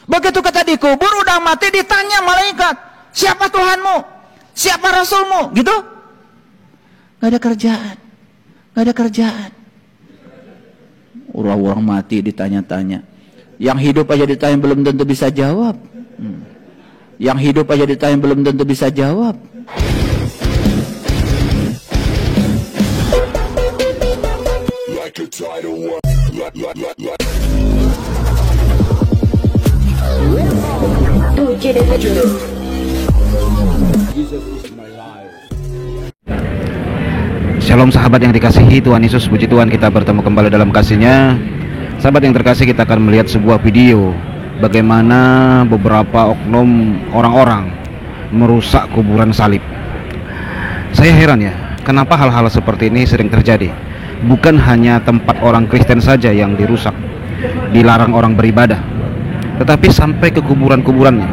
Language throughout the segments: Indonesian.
Begitu kita dikubur udah mati, ditanya malaikat, siapa Tuhanmu, siapa Rasulmu, gitu. Gak ada kerjaan, gak ada kerjaan. Orang-orang mati ditanya-tanya, yang hidup aja ditanya belum tentu bisa jawab. Yang hidup aja ditanya belum tentu bisa jawab. Shalom sahabat yang dikasihi Tuhan Yesus, puji Tuhan kita bertemu kembali dalam kasih-Nya. Sahabat yang terkasih, kita akan melihat sebuah video bagaimana beberapa oknum orang-orang merusak kuburan salib. Saya heran ya, kenapa hal-hal seperti ini sering terjadi. Bukan hanya tempat orang Kristen saja yang dirusak, dilarang orang beribadah, tetapi sampai ke kuburan-kuburannya.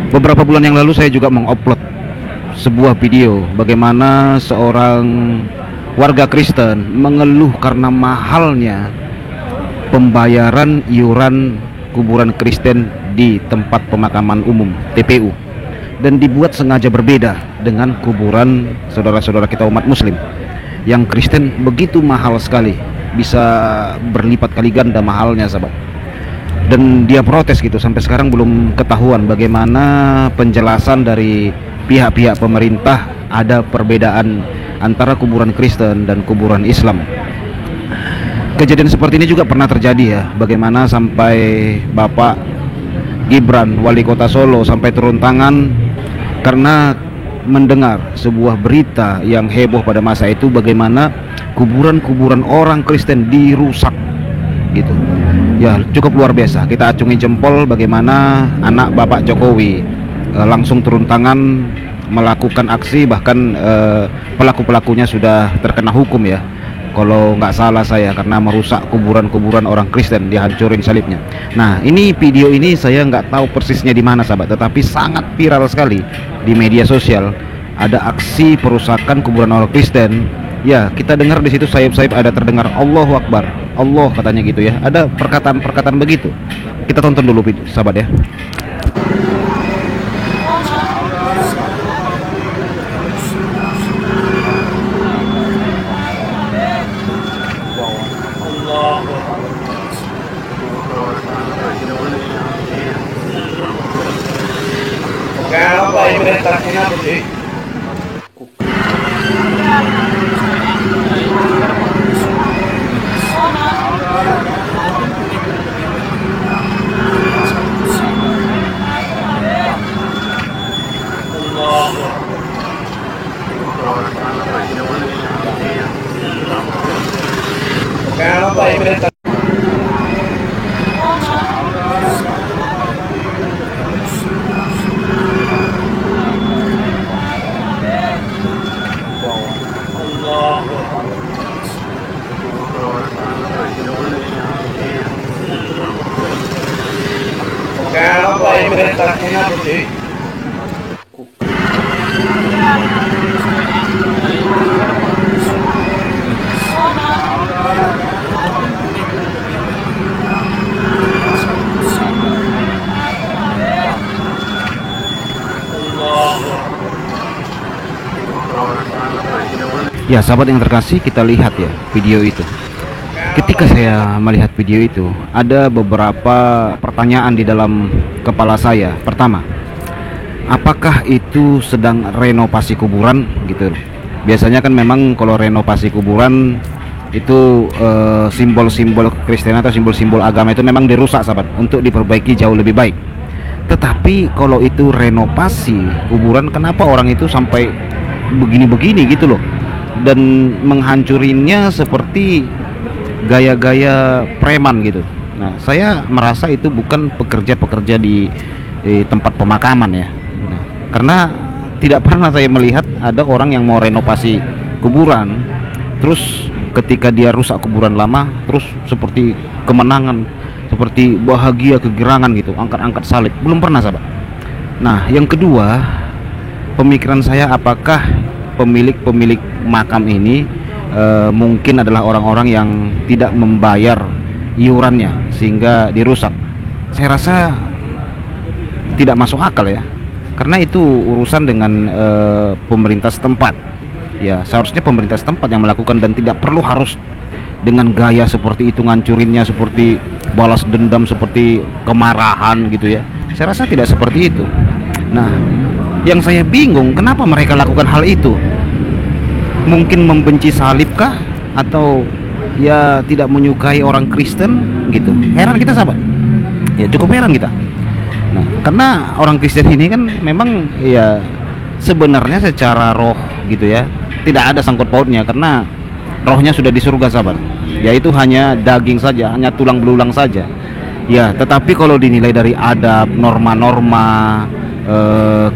Beberapa bulan yang lalu saya juga mengupload sebuah video bagaimana seorang warga Kristen mengeluh karena mahalnya pembayaran iuran kuburan Kristen di tempat pemakaman umum TPU, dan dibuat sengaja berbeda dengan kuburan saudara-saudara kita umat muslim yang Kristen begitu mahal sekali, bisa berlipat kali ganda mahalnya sahabat. Dan dia protes gitu, sampai sekarang belum ketahuan bagaimana penjelasan dari pihak-pihak pemerintah ada perbedaan antara kuburan Kristen dan kuburan Islam. Kejadian seperti ini juga pernah terjadi ya, bagaimana sampai Bapak Gibran, wali kota Solo, sampai turun tangan karena mendengar sebuah berita yang heboh pada masa itu, bagaimana kuburan-kuburan orang Kristen dirusak gitu. Ya cukup luar biasa, kita acungi jempol bagaimana anak Bapak Jokowi langsung turun tangan melakukan aksi, bahkan pelaku-pelakunya sudah terkena hukum ya, kalau nggak salah saya, karena merusak kuburan-kuburan orang Kristen, dihancurin salibnya. Nah, ini video ini saya nggak tahu persisnya di mana sahabat, tetapi sangat viral sekali di media sosial. Ada aksi perusakan kuburan orang Kristen. Ya, kita dengar di situ sayup-sayup ada terdengar Allahu Akbar, Allah katanya gitu ya. Ada perkataan-perkataan begitu. Kita tonton dulu video, sahabat ya. Kenapa ini letaknya sih? Kenapa ini letaknya? Kenapa ini letaknya sih? Ya sahabat yang terkasih, kita lihat ya video itu. Ketika saya melihat video itu, ada beberapa pertanyaan di dalam kepala saya. Pertama, apakah itu sedang renovasi kuburan gitu? Biasanya kan memang kalau renovasi kuburan itu simbol-simbol Kristen atau simbol-simbol agama itu memang dirusak sahabat, untuk diperbaiki jauh lebih baik. Tetapi kalau itu renovasi kuburan, kenapa orang itu sampai begini-begini gitu loh, dan menghancurinnya seperti gaya-gaya preman gitu. Nah, saya merasa itu bukan pekerja-pekerja di tempat pemakaman ya. Nah, karena tidak pernah saya melihat ada orang yang mau renovasi kuburan, terus ketika dia rusak kuburan lama, terus seperti kemenangan, seperti bahagia, kegirangan gitu, angkat-angkat salib. Belum pernah sahabat. Nah, yang kedua, pemikiran saya, apakah pemilik makam ini mungkin adalah orang-orang yang tidak membayar iurannya sehingga dirusak. Saya rasa tidak masuk akal ya, karena itu urusan dengan pemerintah setempat. Ya seharusnya pemerintah setempat yang melakukan, dan tidak perlu harus dengan gaya seperti itu, ngancurinnya seperti balas dendam, seperti kemarahan gitu ya. Saya rasa tidak seperti itu. Nah, yang saya bingung kenapa mereka lakukan hal itu. Mungkin membenci salib kah, atau ya tidak menyukai orang Kristen gitu. Heran kita sahabat, ya cukup heran kita. Nah, karena orang Kristen ini kan memang ya sebenarnya secara roh gitu ya tidak ada sangkut pautnya, karena rohnya sudah di surga sahabat, yaitu hanya daging saja, hanya tulang belulang saja ya. Tetapi kalau dinilai dari adab, norma-norma,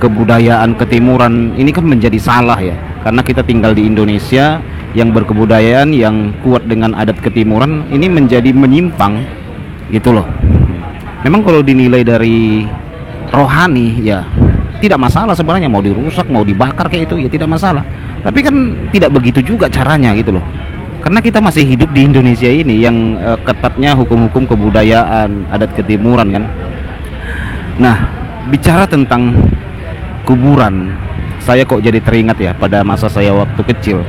kebudayaan ketimuran, ini kan menjadi salah ya, karena kita tinggal di Indonesia yang berkebudayaan yang kuat dengan adat ketimuran, ini menjadi menyimpang gitu loh. Memang kalau dinilai dari rohani ya tidak masalah sebenarnya, mau dirusak, mau dibakar kayak itu ya tidak masalah. Tapi kan tidak begitu juga caranya gitu loh, karena kita masih hidup di Indonesia ini yang ketatnya hukum-hukum kebudayaan adat ketimuran kan. Nah, bicara tentang kuburan, saya kok jadi teringat ya pada masa saya waktu kecil.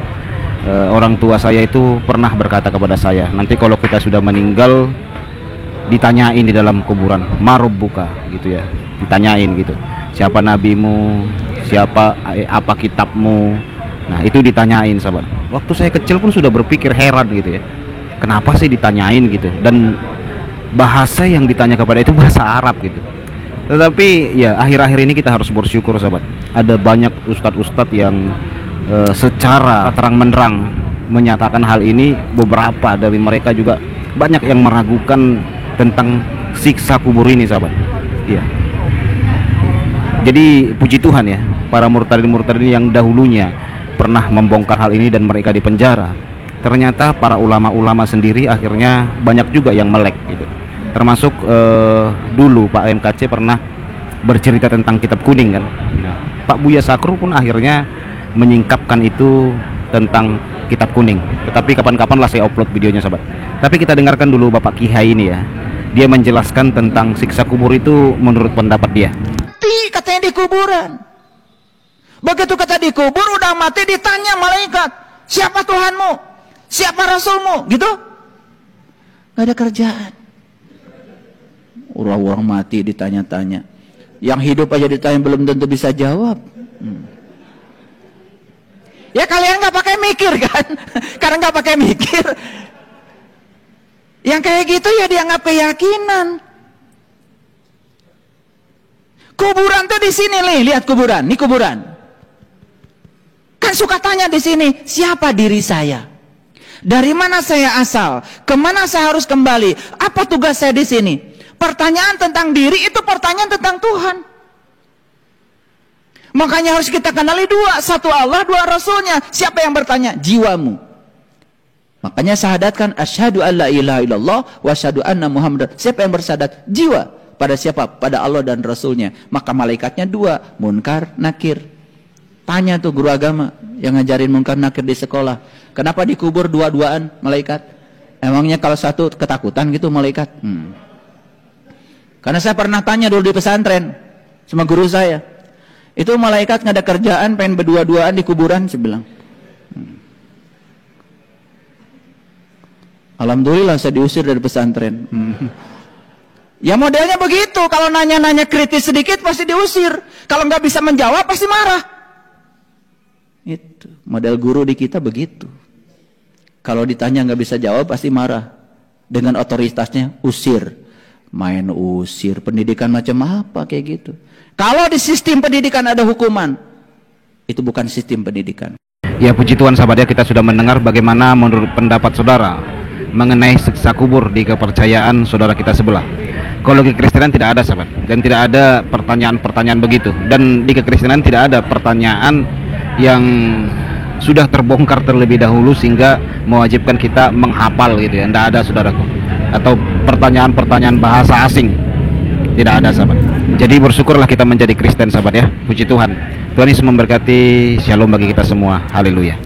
Orang tua saya itu pernah berkata kepada saya, nanti kalau kita sudah meninggal ditanyain di dalam kuburan, marubbuka gitu ya, ditanyain gitu, siapa nabimu, siapa apa kitabmu. Nah itu ditanyain sahabat. Waktu saya kecil pun sudah berpikir heran gitu ya, kenapa sih ditanyain gitu, dan bahasa yang ditanya kepada itu bahasa Arab gitu. Tetapi ya akhir-akhir ini kita harus bersyukur sahabat, ada banyak ustadz-ustadz yang secara terang-menerang menyatakan hal ini. Beberapa dari mereka juga banyak yang meragukan tentang siksa kubur ini sahabat. Iya. Jadi puji Tuhan ya, para murtadin-murtadin yang dahulunya pernah membongkar hal ini dan mereka dipenjara, ternyata para ulama-ulama sendiri akhirnya banyak juga yang melek gitu. Termasuk dulu Pak MKC pernah bercerita tentang kitab kuning kan. Nah, Pak Buya Sakru pun akhirnya menyingkapkan itu tentang kitab kuning. Tetapi kapan-kapan lah saya upload videonya sahabat. Tapi kita dengarkan dulu Bapak Kihai ini ya. Dia menjelaskan tentang siksa kubur itu menurut pendapat dia. Katanya di kuburan. Begitu kata di kubur udah mati, ditanya malaikat, siapa Tuhanmu, siapa Rasulmu, gitu. Gak ada kerjaan. Orang-orang mati ditanya-tanya, yang hidup aja ditanya belum tentu bisa jawab. Ya kalian nggak pakai mikir kan? Karena nggak pakai mikir, yang kayak gitu ya dianggap keyakinan. Kuburan tuh di sini nih, lihat kuburan, ini kuburan. Kan suka tanya di sini, siapa diri saya? Dari mana saya asal? Kemana saya harus kembali? Apa tugas saya di sini? Pertanyaan tentang diri itu pertanyaan tentang Tuhan. Makanya harus kita kenali dua, satu Allah, dua Rasulnya. Siapa yang bertanya? Jiwamu. Makanya syahadatkan asyhadu alla ilaha illallah wa asyhadu anna muhammadar. Siapa yang bersyahadat? Jiwa. Pada siapa? Pada Allah dan Rasulnya. Maka malaikatnya dua, munkar, nakir. Tanya tuh guru agama yang ngajarin munkar, nakir di sekolah, kenapa dikubur dua-duaan malaikat? Emangnya kalau satu ketakutan gitu malaikat? Karena saya pernah tanya dulu di pesantren sama guru saya, itu malaikat nggak ada kerjaan pengen berdua-duaan di kuburan, saya bilang. Alhamdulillah saya diusir dari pesantren. Ya modelnya begitu, kalau nanya-nanya kritis sedikit pasti diusir, kalau nggak bisa menjawab pasti marah. Itu model guru di kita begitu, kalau ditanya nggak bisa jawab pasti marah, dengan otoritasnya usir. Main usir, pendidikan macam apa kayak gitu. Kalau di sistem pendidikan ada hukuman, itu bukan sistem pendidikan. Ya puji Tuhan sahabat ya, kita sudah mendengar bagaimana menurut pendapat saudara mengenai siksa kubur di kepercayaan saudara kita sebelah. Kalau di Kekristenan tidak ada sahabat, dan tidak ada pertanyaan-pertanyaan begitu. Dan di Kekristenan tidak ada pertanyaan yang sudah terbongkar terlebih dahulu sehingga mewajibkan kita menghafal gitu ya. Tidak ada saudaraku. Atau pertanyaan-pertanyaan bahasa asing, tidak ada sahabat. Jadi bersyukurlah kita menjadi Kristen sahabat ya. Puji Tuhan. Tuhan Yesus memberkati. Shalom bagi kita semua. Haleluya.